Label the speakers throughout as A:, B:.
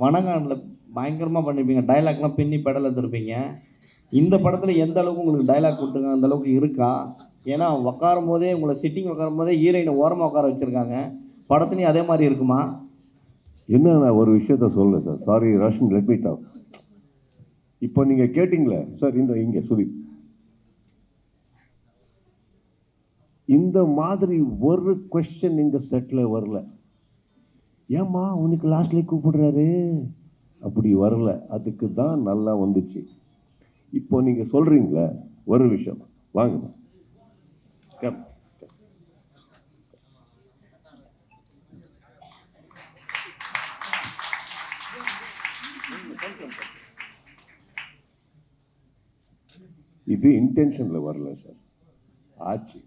A: வனங்காண்டில் பயங்கரமாக பண்ணியிருப்பீங்க, டைலாக்லாம் பின்னி பெடல் எடுத்துருப்பீங்க. இந்த படத்தில் எந்த அளவுக்கு உங்களுக்கு டைலாக் கொடுத்துருங்க அந்த அளவுக்கு இருக்கா? ஏன்னா உட்காரும் போதே உங்களை சிட்டிங் உட்காரும் போதே ஹீரோயினை ஓரமாக உட்கார வச்சுருக்காங்க. படத்துலையும் அதே மாதிரி இருக்குமா?
B: என்ன, நான் ஒரு விஷயத்த சொல்லுங்கள் sir. Sorry Roshan, let me talk. இப்போ நீங்கள் கேட்டிங்களே சார், இங்கே சுதீப், இந்த மாதிரி ஒரு கொஸ்டின் இந்த செட்டில் வரல. ஏம்மா உனக்கு லாஸ்ட்லேயே கூப்பிடுறாரு அப்படி வரல. அதுக்கு தான் நல்லா வந்துச்சு. இப்போ நீங்கள் சொல்கிறீங்களே ஒரு விஷயம், வாங்கம்மா. இது இன்டென்ஷனில் வரல சார், ஆச்சு.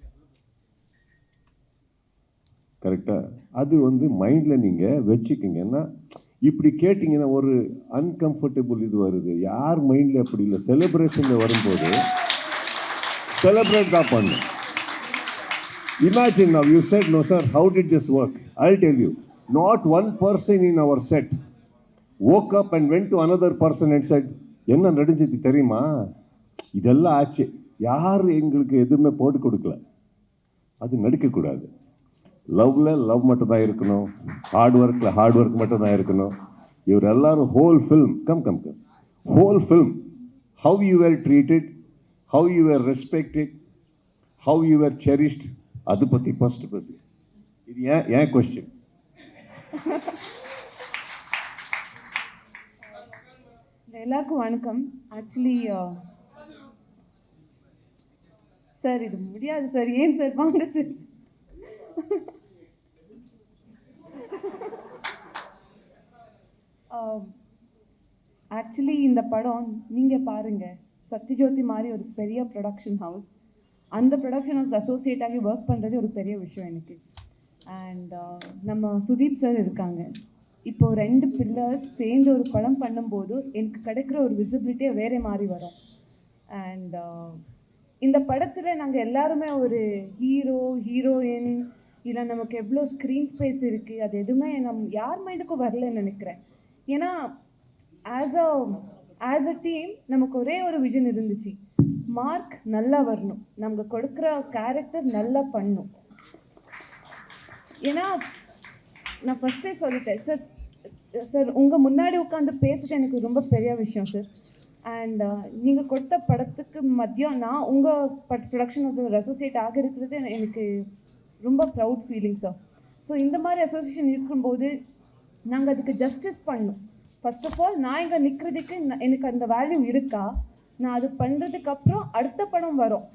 B: கரெக்டாக அது வந்து மைண்டில் நீங்கள் வச்சுக்கிங்கன்னா, இப்படி கேட்டிங்கன்னா ஒரு அன்கம்ஃபர்டபுள் இது வருது. யார் மைண்டில் அப்படி இல்லை. செலிப்ரேஷனில் வரும்போது செலிப்ரேட் தான் பண்ணும். Imagine now you said no sir, how did this work? I'll tell you, not one person in our set woke up and went to another person and said, என்ன நடந்துச்சு தெரியுமா? இதெல்லாம் ஆச்சு. யார் எங்களுக்கு எதுவுமே போட்டு கொடுக்கல. அது நடிக்கக்கூடாது. லவ்வில் லவ் மட்டும் தான் இருக்கணும், ஹார்ட் ஒர்க் மட்டும் தான் இருக்கணும். இவர் எல்லாரும் whole film whole film how you were treated, how you were respected, how you were cherished, அது பற்றி ஃபர்ஸ்ட் பேசு. இது ஏன் கொஸ்டின்?
C: எல்லாருக்கும் வணக்கம். ஆக்சுவலி சார் இது முடியாது சார். ஏன் சார்? வாங்க சார். ஆக்சுவலி இந்த படம் நீங்கள் பாருங்கள், சத்யஜோதி மாதிரி ஒரு பெரிய ப்ரொடக்ஷன் ஹவுஸ், அந்த ப்ரொடக்ஷன் ஹவுஸ் அசோசியேட் ஆகி ஒர்க் பண்ணுறது ஒரு பெரிய விஷயம் எனக்கு. அண்ட் நம்ம சுதீப் சார் இருக்காங்க. இப்போது 2 பில்லர்ஸ் சேர்ந்து ஒரு படம் பண்ணும்போது எனக்கு கிடைக்கிற ஒரு விசிபிலிட்டியே வேறு மாதிரி வரும். அண்ட் இந்த படத்தில் நாங்கள் எல்லாருமே ஒரு ஹீரோயின் இல்லை நமக்கு எவ்வளோ ஸ்க்ரீன் ஸ்பேஸ் இருக்குது, அது எதுவுமே யார் மைண்டுக்கும் வரலன்னு நினைக்கிறேன். ஏன்னா ஆஸ் அ டீம் நமக்கு ஒரே ஒரு விஷன் இருந்துச்சு, மார்க் நல்லா வரணும், நமக்கு கொடுக்குற கேரக்டர் நல்லா பண்ணும். ஏன்னா நான் ஃபஸ்ட்டே சொல்லிட்டேன் சார் உங்கள் முன்னாடி உட்காந்து பேசிட்டு எனக்கு ரொம்ப பெரிய விஷயம் சார். அண்ட் நீங்கள் கொடுத்த படத்துக்கு மதியம் நான் உங்கள் ப்ரொடக்ஷன் அசோசியேட் ஆக இருக்கிறது எனக்கு ரொம்ப ப்ரவுட் ஃபீலிங் சார். ஸோ இந்த மாதிரி அசோசியேஷன் இருக்கும்போது நாங்கள் அதுக்கு ஜஸ்டிஸ் பண்ணணும். ஃபர்ஸ்ட் ஆஃப் ஆல் நான் இங்கே நிற்கிறதுக்கு எனக்கு அந்த வேல்யூ இருக்கா, நான் அது பண்ணுறதுக்கப்புறம் அடுத்த படம் வரும்.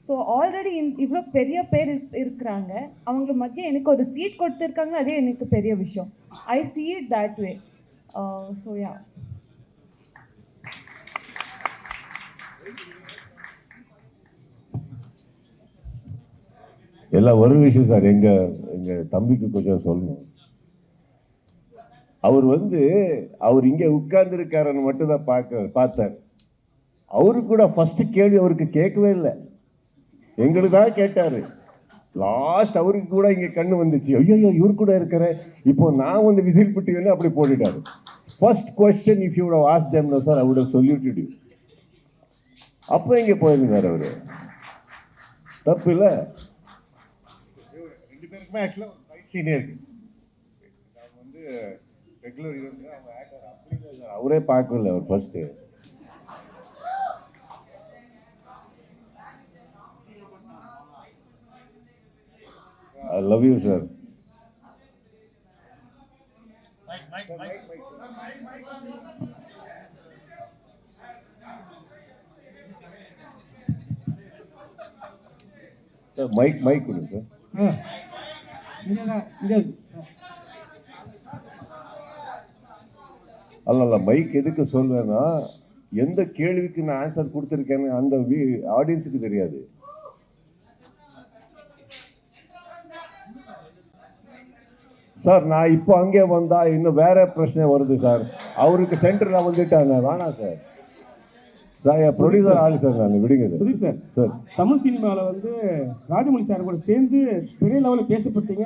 C: ஸோ ஆல்ரெடி இவ்வளோ பெரிய பேர் இருக்கிறாங்க, அவங்க மத்திய எனக்கு ஒரு சீட் கொடுத்துருக்காங்க, அதே எனக்கு பெரிய விஷயம். ஐ see it that way. So yeah.
B: எல்லாம் ஒரு விஷயம் சார், எங்கள் தம்பிக்கு கொஞ்சம் சொல்லணும். அவர் இங்கே உட்கார்ந்துருக்காருன்னு மட்டும் தான் பார்த்தார். அவரு கூட ஃபர்ஸ்ட் கேள்வி அவருக்கு கேட்கவே இல்லை, எங்களுக்கு தான் கேட்டார். லாஸ்ட் அவருக்கு கூட இங்கே கண்ணு வந்துச்சு, ஐயோ இவர் கூட இருக்கிற, இப்போ நான் வந்து விசில் பிட்டுவேன்னு அப்படி போட்டுட்டாரு. First question, if you would have asked them, no sir, I would have saluted you. அப்போ இங்கே போயிருந்தார் அவரு. தப்பு இல்லை. 2 பேருக்குமே ஆக்சுவலாக ஃபைட் சீனே இருக்கு. ரெகுலர் அவங்க ஆக்டர் அப்படி அவரே பார்க்கல. அவர் first I love you sir. Sir, mic கொடுங்க சார். அல்ல மைக் எதுக்கு சொல்வேன்னா, எந்த கேள்விக்கு நான் ஆன்சர் கொடுத்துருக்கேன்னு அந்த ஆடியன்ஸுக்கு தெரியாது. சார் நான் இப்போ அங்கே வந்தா இன்னும் வேற பிரச்சனை வருது சார். அவருக்கு சென்டர்ல வந்துட்டாங்க, வேணாம் சார். சார் ப்ரொடியூசர் ஆளு சார், நான் விடுங்க
D: சுதீப் சார். சார் தமிழ் சினிமாவில் ராஜமௌழி சார் கூட சேர்ந்து பெரிய லெவலில் பேசப்பட்டீங்க.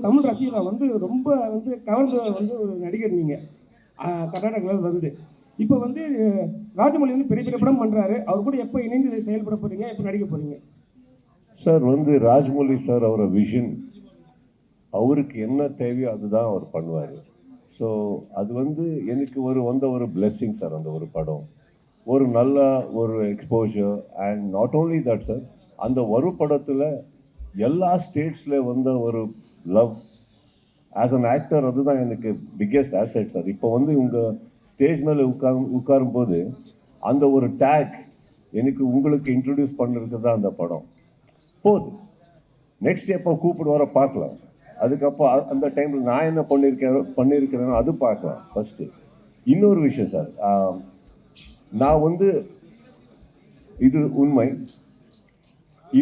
D: தமிழ் ரசிகரை ரொம்ப கவர்ந்து ஒரு நடிகர் நீங்கள். கர்நாடகாவில் வருது. இப்போ வந்து ராஜமௌழி வந்து பெரிய பெரிய படம் பண்ணுறாரு. அவர் கூட எப்போ இணைந்து செயல்பட போகிறீங்க, எப்போ நடிக்க போகிறீங்க?
B: சார் வந்து ராஜமௌழி சார் அவரோட விஷன், அவருக்கு என்ன தேவையோ அதுதான் அவர் பண்ணுவார். ஸோ அது வந்து எனக்கு வந்த ஒரு பிளெஸ்ஸிங் சார். அந்த ஒரு படம் ஒரு நல்ல ஒரு exposure. And not only that sir, அந்த ஒரு படத்தில் எல்லா ஸ்டேட்ஸில் வந்த ஒரு லவ் ஆஸ் அன் ஆக்டர், அதுதான் எனக்கு பிக்கெஸ்ட் ஆசெட் சார். இப்போ வந்து உங்கள் ஸ்டேஜ் மேலே உட்காரும்போது அந்த ஒரு டேக் எனக்கு உங்களுக்கு இன்ட்ரடியூஸ் பண்ணிருக்கு தான் அந்த படம். போகுது நெக்ஸ்ட் எப்போ கூப்பிடு வர பார்க்கலாம். அதுக்கப்புறம் அந்த டைமில் நான் என்ன பண்ணியிருக்கிறேனோ அது பார்க்கலாம் ஃபஸ்ட்டு. இன்னொரு விஷயம் சார், நான் வந்து இது உண்மை,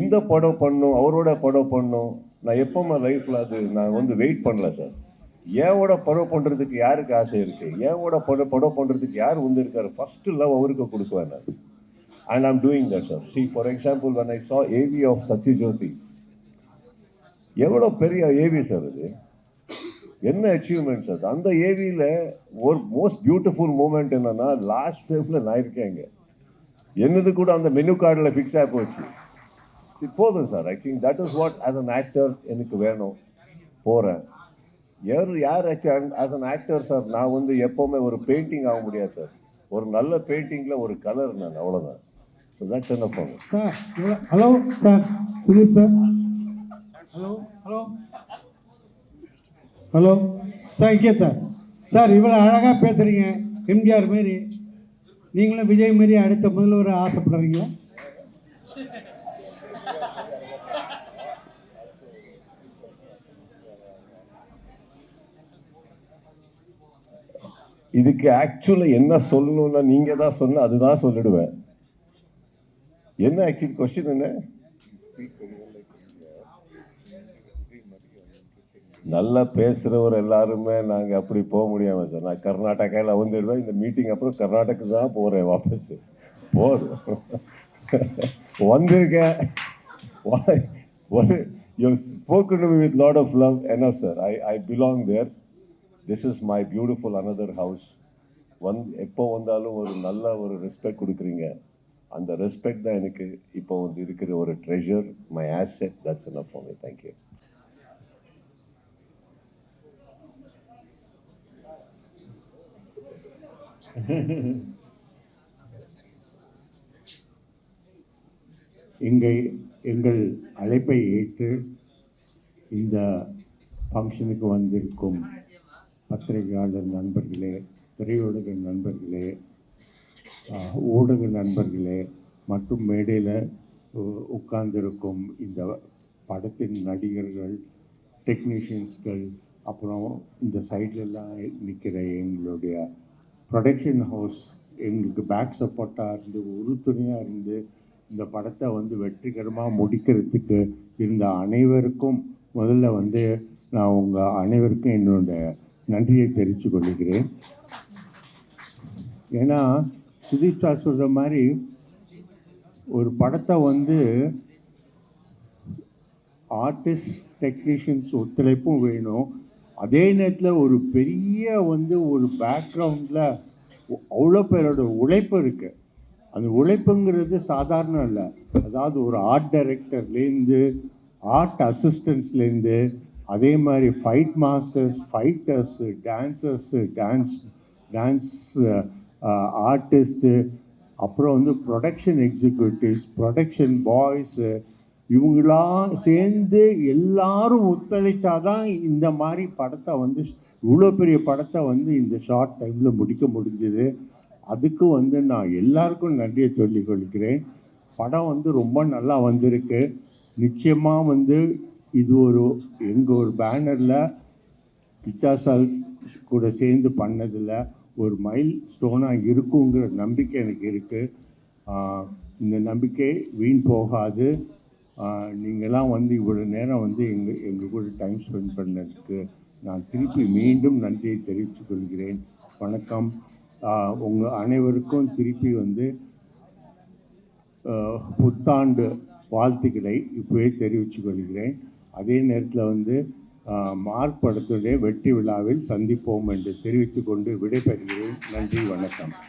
B: இந்த படம் பண்ணும் அவரோட படம் பண்ணும் நான் எப்போவுமே லைஃப்பில் அது நான் வந்து வெயிட் பண்ணல சார். ஏவோட படம் பண்ணுறதுக்கு யாருக்கு ஆசை இருக்குது, ஏவோட படம் பண்ணுறதுக்கு யார் வந்து இருக்காரு, ஃபஸ்ட்டு லவ் அவருக்கு கொடுக்குவேன் நான். And I'm doing that sir. See for example when I saw AV of Sathyajyothi, எவ்வளோ பெரிய ஏவி சார் அது, என்ன அச்சீவ்மெண்ட் சார். அந்த ஏவியில் ஒரு மோஸ்ட் பியூட்டிஃபுல் மூமெண்ட் என்னன்னா லாஸ்ட் ஃப்ரேமில் நான் இருக்கேங்க, என்னது கூட அந்த மெனு கார்டில் ஃபிக்ஸ் ஆகி போச்சு. சரி போதும் sir. I think that is what as an actor எனக்கு வேணும். போகிறேன் யார் ஆஸ் அன் ஆக்டர் சார், நான் வந்து எப்போவுமே ஒரு பெயிண்டிங் ஆக முடியாது சார். ஒரு நல்ல பெயிண்டிங்கில் ஒரு கலர் நான் அவ்வளோதான். ஸோ தட்ஸ் என்ன பண்ணும்
E: sir. Hello sir, Sudeep sir. Hello hello hello sir, இங்கே சார். சார் இவ்வளோ அழகாக பேசுகிறீங்க, எம்ஜிஆர் மாரி. நீங்களும் விஜய் மாரி அடுத்த முதல்வர் ஆசைப்படுறீங்களா?
B: இதுக்கு ஆக்சுவலாக என்ன சொல்லணும்னா நீங்கள் தான் சொன்ன அதுதான் சொல்லிடுவேன். என்ன ஆக்சுவலி கொஸ்டின் என்ன? நல்லா பேசுகிறவர் எல்லாருமே நாங்கள் அப்படி போக முடியாமல் சார். நான் கர்நாடகாவில் வந்துடுவேன். இந்த மீட்டிங் அப்புறம் கர்நாடகா தான் போகிறேன் வாபஸ். போதும் வந்திருக்கேன். You have spoken to me with lot of love. Enough sir. I belong there. This is my beautiful another house. எப்போ வந்தாலும் ஒரு நல்ல ஒரு ரெஸ்பெக்ட் கொடுக்குறீங்க. அந்த ரெஸ்பெக்ட் தான் எனக்கு இப்போ வந்து இருக்கிற ஒரு treasure, my asset. That's enough for me. Thank you.
E: எங்கள் அழைப்பை ஏற்று இந்த ஃபங்க்ஷனுக்கு வந்திருக்கும் பத்திரிகையாளர் நண்பர்களே, திரையுலக நண்பர்களே, ஊடக நண்பர்களே மற்றும் மேடையில் உட்கார்ந்திருக்கும் இந்த படத்தின் நடிகர்கள், டெக்னீஷியன்ஸ்கள், அப்புறம் இந்த சைட்லெல்லாம் நிற்கிற எங்களுடைய ப்ரொடக்ஷன் ஹவுஸ், எங்களுக்கு பேக் சப்போர்ட்டாக இருந்து உறுதுணையாக இருந்து இந்த படத்தை வந்து வெற்றிகரமாக முடிக்கிறதுக்கு இருந்த அனைவருக்கும் முதல்ல வந்து நான் உங்கள் அனைவருக்கும் என்னோட நன்றியை தெரிவித்து கொள்கிறேன். ஏன்னா சுதீப் சார் சொல்கிற மாதிரி ஒரு படத்தை வந்து ஆர்டிஸ்ட், டெக்னீஷியன்ஸ் ஒத்துழைப்பும் வேணும். அதே நேரத்தில் ஒரு பெரிய வந்து ஒரு பேக்ரவுண்டில் அவ்வளோ பேரோட உழைப்பு இருக்குது. அந்த உழைப்புங்கிறது சாதாரணம் இல்லை. அதாவது ஒரு ஆர்ட் டைரக்டர்லேருந்து, ஆர்ட் அசிஸ்டன்ட்ஸ்லேருந்து, அதே மாதிரி fight masters, fighters, dancers, dance artist, அப்புறம் வந்து ப்ரொடக்ஷன் எக்ஸிக்யூட்டிவ்ஸ், ப்ரொடக்ஷன் பாய்ஸு, இவங்களாம் சேர்ந்து எல்லாரும் ஒத்துழைச்சாதான் இந்த மாதிரி படத்தை வந்து இவ்வளோ பெரிய படத்தை வந்து இந்த ஷார்ட் டைமில் முடிக்க முடிஞ்சுது. அதுக்கு வந்து நான் எல்லாருக்கும் நன்றியை சொல்லிக் கொள்கிறேன். படம் வந்து ரொம்ப நல்லா வந்திருக்கு. நிச்சயமாக வந்து இது எங்கள் ஒரு பேனரில் பிச்சாசால் கூட சேர்ந்து பண்ணதில் ஒரு மைல் ஸ்டோனாக இருக்குங்கிற நம்பிக்கை எனக்கு இருக்குது. இந்த நம்பிக்கை வீண் போகாது. நீங்களாம் வந்து இவ்வளோ நேரம் வந்து எங்கள் கூட டைம் ஸ்பெண்ட் பண்ணதுக்கு நான் திருப்பி மீண்டும் நன்றியை தெரிவித்துக் கொள்கிறேன். வணக்கம். உங்கள் அனைவருக்கும் திருப்பி வந்து புத்தாண்டு வாழ்த்துக்களை இப்போவே தெரிவித்துக் கொள்கிறேன். அதே நேரத்தில் வந்து மார்க் படத்துடைய வெற்றி விழாவில் சந்திப்போம் என்று தெரிவித்துக் கொண்டு விடைபெறுகிறேன். நன்றி, வணக்கம்.